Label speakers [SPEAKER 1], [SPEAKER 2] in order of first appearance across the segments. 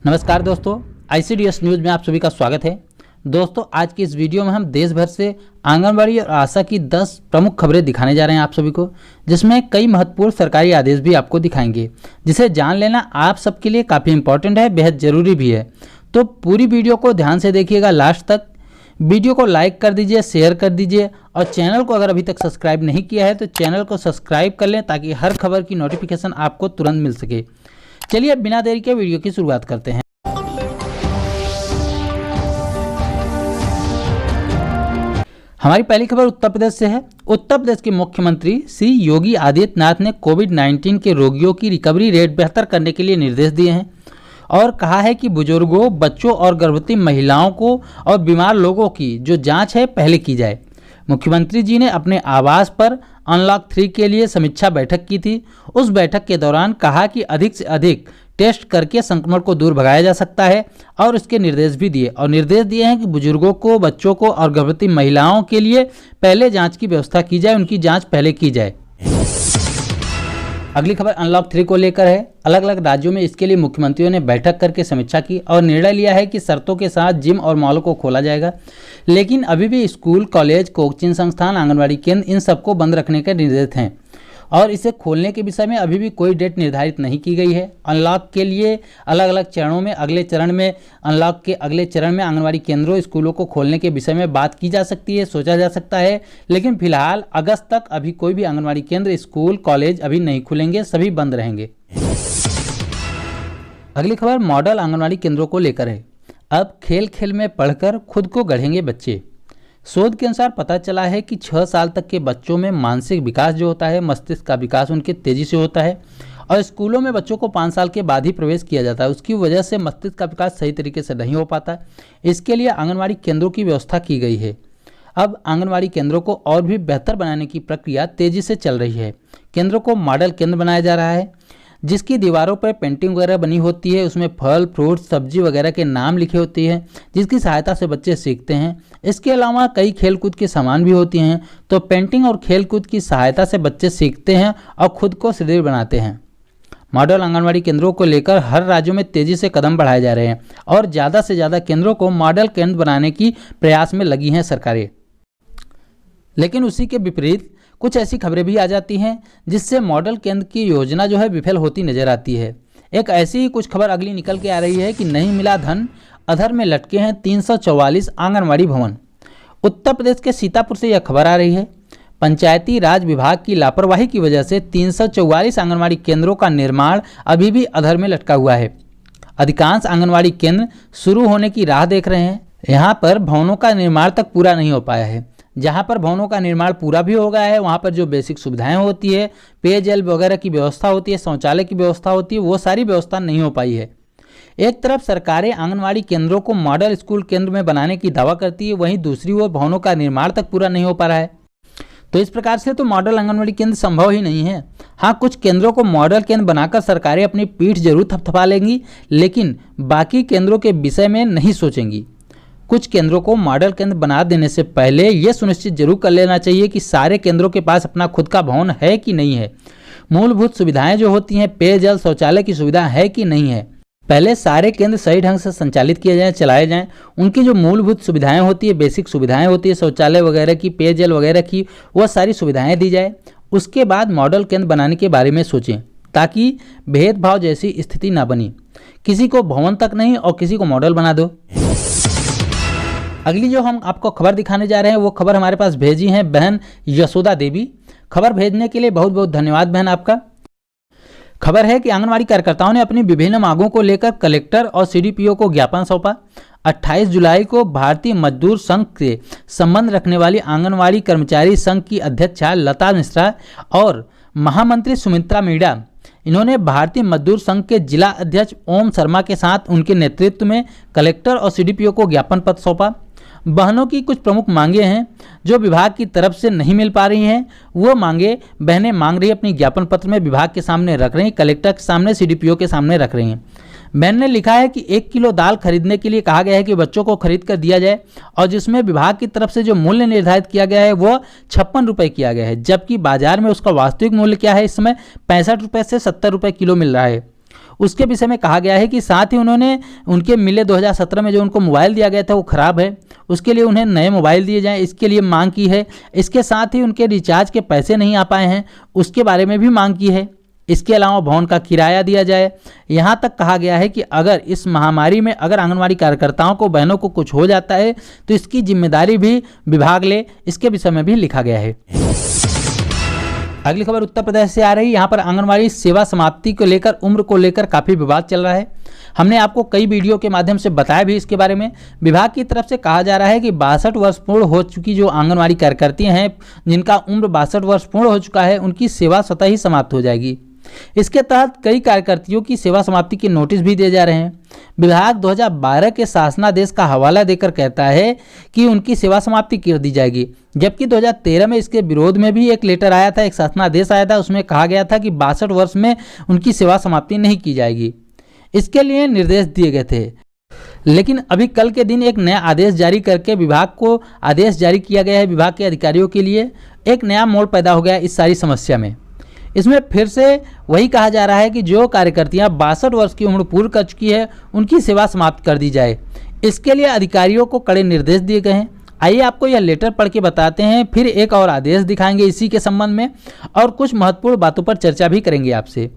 [SPEAKER 1] नमस्कार दोस्तों, ICDS news में आप सभी का स्वागत है। दोस्तों, आज की इस वीडियो में हम देश भर से आंगनबाड़ी और आशा की 10 प्रमुख खबरें दिखाने जा रहे हैं आप सभी को, जिसमें कई महत्वपूर्ण सरकारी आदेश भी आपको दिखाएंगे, जिसे जान लेना आप सबके लिए काफ़ी इंपॉर्टेंट है, बेहद ज़रूरी भी है। तो पूरी वीडियो को ध्यान से देखिएगा लास्ट तक। वीडियो को लाइक कर दीजिए, शेयर कर दीजिए और चैनल को अगर अभी तक सब्सक्राइब नहीं किया है तो चैनल को सब्सक्राइब कर लें ताकि हर खबर की नोटिफिकेशन आपको तुरंत मिल सके। चलिए बिना देरी के वीडियो की शुरुआत करते हैं। हमारी पहली खबर उत्तर प्रदेश से है। उत्तर प्रदेश के मुख्यमंत्री श्री योगी आदित्यनाथ ने कोविड-19 के रोगियों की रिकवरी रेट बेहतर करने के लिए निर्देश दिए हैं और कहा है कि बुजुर्गों, बच्चों और गर्भवती महिलाओं को और बीमार लोगों की जो जांच है पहले की जाए। मुख्यमंत्री जी ने अपने आवास पर अनलॉक 3 के लिए समीक्षा बैठक की थी। उस बैठक के दौरान कहा कि अधिक से अधिक टेस्ट करके संक्रमण को दूर भगाया जा सकता है और इसके निर्देश भी दिए हैं कि बुजुर्गों को, बच्चों को और गर्भवती महिलाओं के लिए पहले जांच की व्यवस्था की जाए, उनकी जांच पहले की जाए। अगली खबर अनलॉक 3 को लेकर है। अलग अलग राज्यों में इसके लिए मुख्यमंत्रियों ने बैठक करके समीक्षा की और निर्णय लिया है कि शर्तों के साथ जिम और मॉलों को खोला जाएगा, लेकिन अभी भी स्कूल, कॉलेज, कोचिंग संस्थान, आंगनबाड़ी केंद्र इन सबको बंद रखने के निर्देश हैं और इसे खोलने के विषय में अभी भी कोई डेट निर्धारित नहीं की गई है। अनलॉक के लिए अलग अलग चरणों में अनलॉक के अगले चरण में आंगनबाड़ी केंद्रों, स्कूलों को खोलने के विषय में बात की जा सकती है, सोचा जा सकता है, लेकिन फिलहाल अगस्त तक अभी कोई भी आंगनबाड़ी केंद्र, स्कूल, कॉलेज अभी नहीं खुलेंगे, सभी बंद रहेंगे। अगली खबर मॉडल आंगनबाड़ी केंद्रों को लेकर है। अब खेल खेल में पढ़कर खुद को गढ़ेंगे बच्चे। शोध के अनुसार पता चला है कि 6 साल तक के बच्चों में मानसिक विकास जो होता है, मस्तिष्क का विकास उनके तेज़ी से होता है और स्कूलों में बच्चों को 5 साल के बाद ही प्रवेश किया जाता है। उसकी वजह से मस्तिष्क का विकास सही तरीके से नहीं हो पाता। इसके लिए आंगनबाड़ी केंद्रों की व्यवस्था की गई है। अब आंगनबाड़ी केंद्रों को और भी बेहतर बनाने की प्रक्रिया तेज़ी से चल रही है। केंद्रों को मॉडल केंद्र बनाया जा रहा है, जिसकी दीवारों पर पेंटिंग वगैरह बनी होती है, उसमें फल, फ्रूट, सब्जी वगैरह के नाम लिखे होते हैं, जिसकी सहायता से बच्चे सीखते हैं। इसके अलावा कई खेलकूद के सामान भी होती हैं, तो पेंटिंग और खेलकूद की सहायता से बच्चे सीखते हैं और खुद को सुदृढ़ बनाते हैं। मॉडल आंगनबाड़ी केंद्रों को लेकर हर राज्यों में तेज़ी से कदम बढ़ाए जा रहे हैं और ज़्यादा से ज़्यादा केंद्रों को मॉडल केंद्र बनाने की प्रयास में लगी हैं सरकारें। लेकिन उसी के विपरीत कुछ ऐसी खबरें भी आ जाती हैं जिससे मॉडल केंद्र की योजना जो है विफल होती नजर आती है। एक ऐसी ही कुछ खबर अगली निकल के आ रही है कि नहीं मिला धन, अधर में लटके हैं 344 आंगनबाड़ी भवन। उत्तर प्रदेश के सीतापुर से यह खबर आ रही है। पंचायती राज विभाग की लापरवाही की वजह से 344 आंगनबाड़ी केंद्रों का निर्माण अभी भी अधर में लटका हुआ है। अधिकांश आंगनबाड़ी केंद्र शुरू होने की राह देख रहे हैं। यहाँ पर भवनों का निर्माण तक पूरा नहीं हो पाया है। जहाँ पर भवनों का निर्माण पूरा भी हो गया है, वहाँ पर जो बेसिक सुविधाएं होती है, पेयजल वगैरह की व्यवस्था होती है, शौचालय की व्यवस्था होती है, वो सारी व्यवस्था नहीं हो पाई है। एक तरफ सरकारें आंगनबाड़ी केंद्रों को मॉडल स्कूल केंद्र में बनाने की दावा करती है, वहीं दूसरी ओर भवनों का निर्माण तक पूरा नहीं हो पा रहा है। तो इस प्रकार से तो मॉडल आंगनबाड़ी केंद्र संभव ही नहीं है। हाँ, कुछ केंद्रों को मॉडल केंद्र बनाकर सरकारें अपनी पीठ जरूर थपथपा लेंगी, लेकिन बाकी केंद्रों के विषय में नहीं सोचेंगी। कुछ केंद्रों को मॉडल केंद्र बना देने से पहले यह सुनिश्चित जरूर कर लेना चाहिए कि सारे केंद्रों के पास अपना खुद का भवन है कि नहीं है, मूलभूत सुविधाएं जो होती हैं, पेयजल, शौचालय की सुविधा है कि नहीं है। पहले सारे केंद्र सही ढंग से संचालित किए जाएं, चलाए जाएं। उनकी जो मूलभूत सुविधाएं होती है, बेसिक सुविधाएं होती है, शौचालय वगैरह की, पेयजल वगैरह की, वह सारी सुविधाएं दी जाए। उसके बाद मॉडल केंद्र बनाने के बारे में सोचें, ताकि भेदभाव जैसी स्थिति ना बनी, किसी को भवन तक नहीं और किसी को मॉडल बना दो। अगली जो हम आपको खबर दिखाने जा रहे हैं वो खबर हमारे पास भेजी है बहन यशोदा देवी। खबर भेजने के लिए बहुत बहुत धन्यवाद बहन आपका। खबर है कि आंगनबाड़ी कार्यकर्ताओं ने अपनी विभिन्न मांगों को लेकर कलेक्टर और CDPO को ज्ञापन सौंपा। 28 जुलाई को भारतीय मजदूर संघ से संबंध रखने वाली आंगनबाड़ी कर्मचारी संघ की अध्यक्षा लता मिश्रा और महामंत्री सुमित्रा मीणा, इन्होंने भारतीय मजदूर संघ के जिला अध्यक्ष ओम शर्मा के साथ उनके नेतृत्व में कलेक्टर और CDPO को ज्ञापन पत्र सौंपा। बहनों की कुछ प्रमुख मांगे हैं जो विभाग की तरफ से नहीं मिल पा रही हैं। वो मांगे बहनें मांग रही अपनी ज्ञापन पत्र में विभाग के सामने रख रही, कलेक्टर के सामने, CDPO के सामने रख रही हैं। बहन ने लिखा है कि 1 किलो दाल खरीदने के लिए कहा गया है कि बच्चों को खरीद कर दिया जाए और जिसमें विभाग की तरफ से जो मूल्य निर्धारित किया गया है वो 56 रुपये किया गया है, जबकि बाजार में उसका वास्तविक मूल्य क्या है, इस समय 65 रुपये से 70 रुपये किलो मिल रहा है। उसके विषय में कहा गया है कि साथ ही उन्होंने उनके मिले 2017 में जो उनको मोबाइल दिया गया था वो ख़राब है, उसके लिए उन्हें नए मोबाइल दिए जाएं, इसके लिए मांग की है। इसके साथ ही उनके रिचार्ज के पैसे नहीं आ पाए हैं, उसके बारे में भी मांग की है। इसके अलावा भवन का किराया दिया जाए। यहाँ तक कहा गया है कि अगर इस महामारी में अगर आंगनवाड़ी कार्यकर्ताओं को, बहनों को कुछ हो जाता है तो इसकी जिम्मेदारी भी विभाग ले, इसके विषय में भी लिखा गया है। अगली खबर उत्तर प्रदेश से आ रही है। यहाँ पर आंगनवाड़ी सेवा समाप्ति को लेकर, उम्र को लेकर काफ़ी विवाद चल रहा है। हमने आपको कई वीडियो के माध्यम से बताया भी इसके बारे में। विभाग की तरफ से कहा जा रहा है कि 62 वर्ष पूर्ण हो चुकी जो आंगनवाड़ी कार्यकर्ती हैं, जिनका उम्र 62 वर्ष पूर्ण हो चुका है, उनकी सेवा स्वतः ही समाप्त हो जाएगी। इसके तहत कई कार्यकर्तियों की सेवा समाप्ति के नोटिस भी दिए जा रहे हैं। विभाग 2012 के शासनादेश का हवाला देकर कहता है कि उनकी सेवा समाप्ति कर दी जाएगी, जबकि 2013 में इसके विरोध में भी एक लेटर आया था, एक शासनादेश आया था, उसमें कहा गया था कि 62 वर्ष में उनकी सेवा समाप्ति नहीं की जाएगी। इसके लिए निर्देश दिए गए थे, लेकिन अभी कल के दिन एक नया आदेश जारी करके विभाग को आदेश जारी किया गया है। विभाग के अधिकारियों के लिए एक नया मोड़ पैदा हो गया इस सारी समस्या में। इसमें फिर से वही कहा जा रहा है कि जो कार्यकर्तियां 62 वर्ष की उम्र पूर्ण कर चुकी है, उनकी सेवा समाप्त कर दी जाए। इसके लिए अधिकारियों को कड़े निर्देश दिए गए हैं। आइए आपको यह लेटर पढ़ के बताते हैं, फिर एक और आदेश दिखाएंगे इसी के संबंध में, और कुछ महत्वपूर्ण बातों पर चर्चा भी करेंगे आपसे।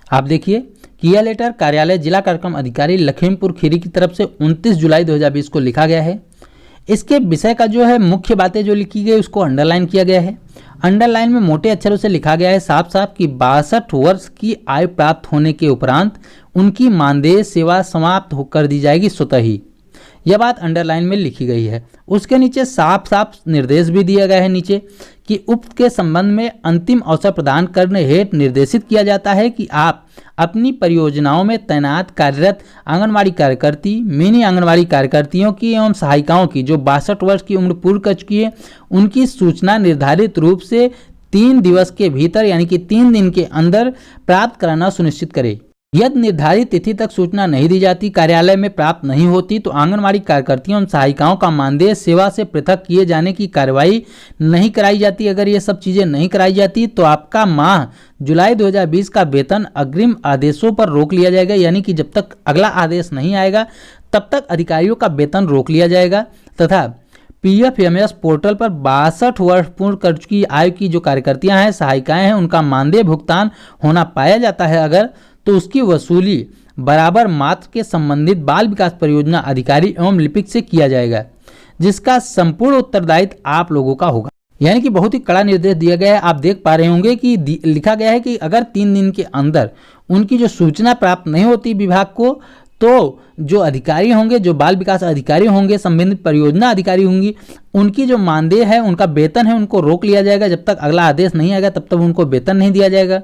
[SPEAKER 1] आप देखिए कि यह लेटर कार्यालय जिला कार्यक्रम अधिकारी लखीमपुर खीरी की तरफ से 29 जुलाई 2020 को लिखा गया है। इसके विषय का जो है मुख्य बातें जो लिखी गई उसको अंडरलाइन किया गया है। अंडरलाइन में मोटे अक्षरों से लिखा गया है साफ साफ कि 62 वर्ष की आयु प्राप्त होने के उपरांत उनकी मानदेय सेवा समाप्त कर दी जाएगी स्वतः ही। यह बात अंडरलाइन में लिखी गई है। उसके नीचे साफ साफ निर्देश भी दिया गया है नीचे कि उक्त के संबंध में अंतिम अवसर प्रदान करने हेतु निर्देशित किया जाता है कि आप अपनी परियोजनाओं में तैनात कार्यरत आंगनवाड़ी कार्यकर्ती, मिनी आंगनवाड़ी कार्यकर्तियों की एवं सहायिकाओं की जो 62 वर्ष की उम्र पूर्ण कर चुकी है, उनकी सूचना निर्धारित रूप से 3 दिवस के भीतर यानी कि 3 दिन के अंदर प्राप्त कराना सुनिश्चित करें। यदि निर्धारित तिथि तक सूचना नहीं दी जाती, कार्यालय में प्राप्त नहीं होती, तो आंगनवाड़ी कार्यकर्तियों और सहायिकाओं का मानदेय सेवा से पृथक किए जाने की कार्रवाई नहीं कराई जाती। अगर ये सब चीज़ें नहीं कराई जाती तो आपका माह जुलाई 2020 का वेतन अग्रिम आदेशों पर रोक लिया जाएगा, यानी कि जब तक अगला आदेश नहीं आएगा तब तक अधिकारियों का वेतन रोक लिया जाएगा। तथा PFMS पोर्टल पर 62 वर्ष पूर्ण कर चुकी आयु की जो कार्यकर्तियाँ हैं, सहायिकाएँ हैं, उनका मानदेय भुगतान होना पाया जाता है अगर, तो उसकी वसूली बराबर मात्र के संबंधित बाल विकास परियोजना अधिकारी एवं लिपिक से किया जाएगा, जिसका संपूर्ण उत्तरदायित्व आप लोगों का होगा। यानी कि बहुत ही कड़ा निर्देश दिया गया है। आप देख पा रहे होंगे कि लिखा गया है कि अगर 3 दिन के अंदर उनकी जो सूचना प्राप्त नहीं होती विभाग को, तो जो अधिकारी होंगे, जो बाल विकास अधिकारी होंगे, संबंधित परियोजना अधिकारी होंगी, उनकी जो मानदेय है, उनका वेतन है, उनको रोक लिया जाएगा। जब तक अगला आदेश नहीं आएगा तब तक उनको वेतन नहीं दिया जाएगा।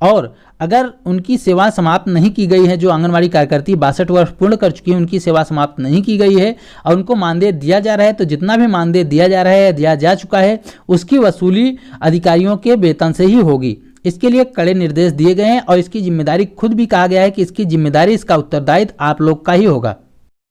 [SPEAKER 1] और अगर उनकी सेवा समाप्त नहीं की गई है, जो आंगनवाड़ी कार्यकर्ती 62 वर्ष पूर्ण कर चुकी है, उनकी सेवा समाप्त नहीं की गई है और उनको मानदेय दिया जा रहा है, तो जितना भी मानदेय दिया जा रहा है, दिया जा चुका है, उसकी वसूली अधिकारियों के वेतन से ही होगी। इसके लिए कड़े निर्देश दिए गए हैं और इसकी जिम्मेदारी खुद भी कहा गया है कि इसकी जिम्मेदारी, इसका उत्तरदायित्व आप लोग का ही होगा।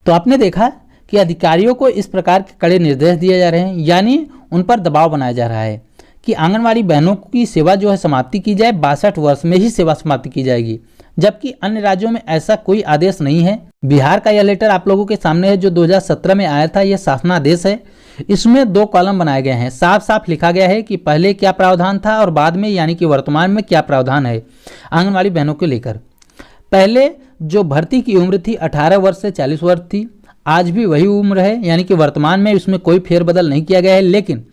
[SPEAKER 1] तो आपने देखा कि अधिकारियों को इस प्रकार के कड़े निर्देश दिए जा रहे हैं, यानी उन पर दबाव बनाया जा रहा है कि आंगनवाड़ी बहनों की सेवा जो है समाप्ति की जाए, 62 वर्ष में ही सेवा समाप्ति की जाएगी, जबकि अन्य राज्यों में ऐसा कोई आदेश नहीं है। बिहार का यह लेटर आप लोगों के सामने है जो 2017 में आया था, यह शासनादेश है। इसमें 2 कॉलम बनाए गए हैं। साफ साफ लिखा गया है कि पहले क्या प्रावधान था और बाद में यानी कि वर्तमान में क्या प्रावधान है आंगनवाड़ी बहनों को लेकर। पहले जो भर्ती की उम्र थी 18 वर्ष से 40 वर्ष थी, आज भी वही उम्र है, यानी कि वर्तमान में इसमें कोई फेरबदल नहीं किया गया है। लेकिन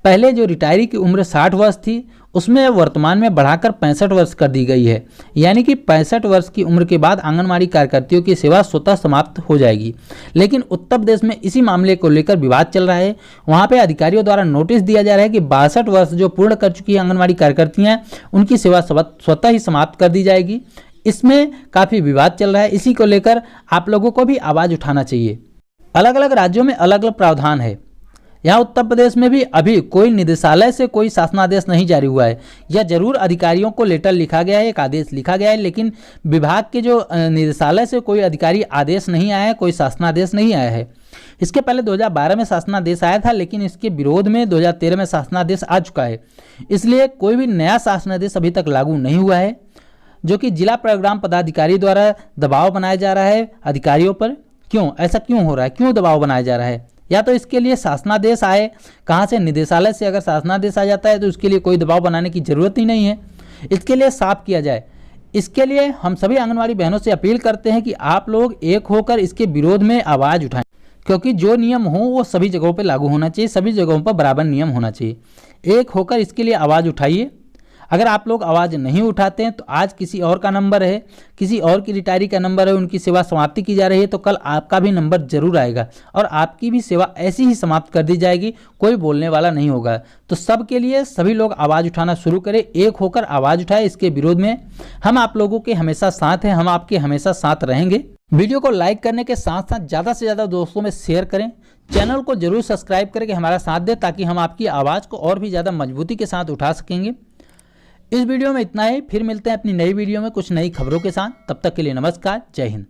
[SPEAKER 1] पहले जो रिटायरी की उम्र 60 वर्ष थी, उसमें वर्तमान में बढ़ाकर 65 वर्ष कर दी गई है, यानी कि 65 वर्ष की उम्र के बाद आंगनवाड़ी कार्यकर्तियों की सेवा स्वतः समाप्त हो जाएगी। लेकिन उत्तर प्रदेश में इसी मामले को लेकर विवाद चल रहा है। वहाँ पे अधिकारियों द्वारा नोटिस दिया जा रहा है कि 62 वर्ष जो पूर्ण कर चुकी आंगनवाड़ी कार्यकर्तियाँ, उनकी सेवा स्वतः ही समाप्त कर दी जाएगी। इसमें काफ़ी विवाद चल रहा है। इसी को लेकर आप लोगों को भी आवाज़ उठाना चाहिए। अलग अलग राज्यों में अलग अलग प्रावधान है। यहाँ उत्तर प्रदेश में भी अभी कोई निदेशालय से कोई शासनादेश नहीं जारी हुआ है। यह जरूर अधिकारियों को लेटर लिखा गया है, एक आदेश लिखा गया है, लेकिन विभाग के जो निदेशालय से कोई अधिकारी आदेश नहीं आया है, कोई शासनादेश नहीं आया है। इसके पहले 2012 में शासनादेश आया था, लेकिन इसके विरोध में 2013 में शासनादेश आ चुका है। इसलिए कोई भी नया शासनादेश अभी तक लागू नहीं हुआ है। जो कि जिला प्रोग्राम पदाधिकारी द्वारा दबाव बनाया जा रहा है अधिकारियों पर। क्यों ऐसा क्यों हो रहा है, क्यों दबाव बनाया जा रहा है? या तो इसके लिए शासनादेश आए, कहाँ से, निदेशालय से अगर शासनादेश आ जाता है तो उसके लिए कोई दबाव बनाने की जरूरत ही नहीं है। इसके लिए साफ किया जाए। इसके लिए हम सभी आंगनवाड़ी बहनों से अपील करते हैं कि आप लोग एक होकर इसके विरोध में आवाज़ उठाएं, क्योंकि जो नियम हो वो सभी जगहों पर लागू होना चाहिए, सभी जगहों पर बराबर नियम होना चाहिए। एक होकर इसके लिए आवाज़ उठाइए। अगर आप लोग आवाज़ नहीं उठाते हैं तो आज किसी और का नंबर है, किसी और की रिटायरी का नंबर है, उनकी सेवा समाप्ति की जा रही है, तो कल आपका भी नंबर जरूर आएगा और आपकी भी सेवा ऐसी ही समाप्त कर दी जाएगी, कोई बोलने वाला नहीं होगा। तो सबके लिए सभी लोग आवाज़ उठाना शुरू करें, एक होकर आवाज़ उठाए इसके विरोध में। हम आप लोगों के हमेशा साथ हैं, हम आपके हमेशा साथ रहेंगे। वीडियो को लाइक करने के साथ साथ ज़्यादा से ज़्यादा दोस्तों में शेयर करें। चैनल को जरूर सब्सक्राइब करके हमारा साथ दें, ताकि हम आपकी आवाज़ को और भी ज़्यादा मजबूती के साथ उठा सकेंगे। इस वीडियो में इतना ही, फिर मिलते हैं अपनी नई वीडियो में कुछ नई खबरों के साथ। तब तक के लिए नमस्कार, जय हिंद।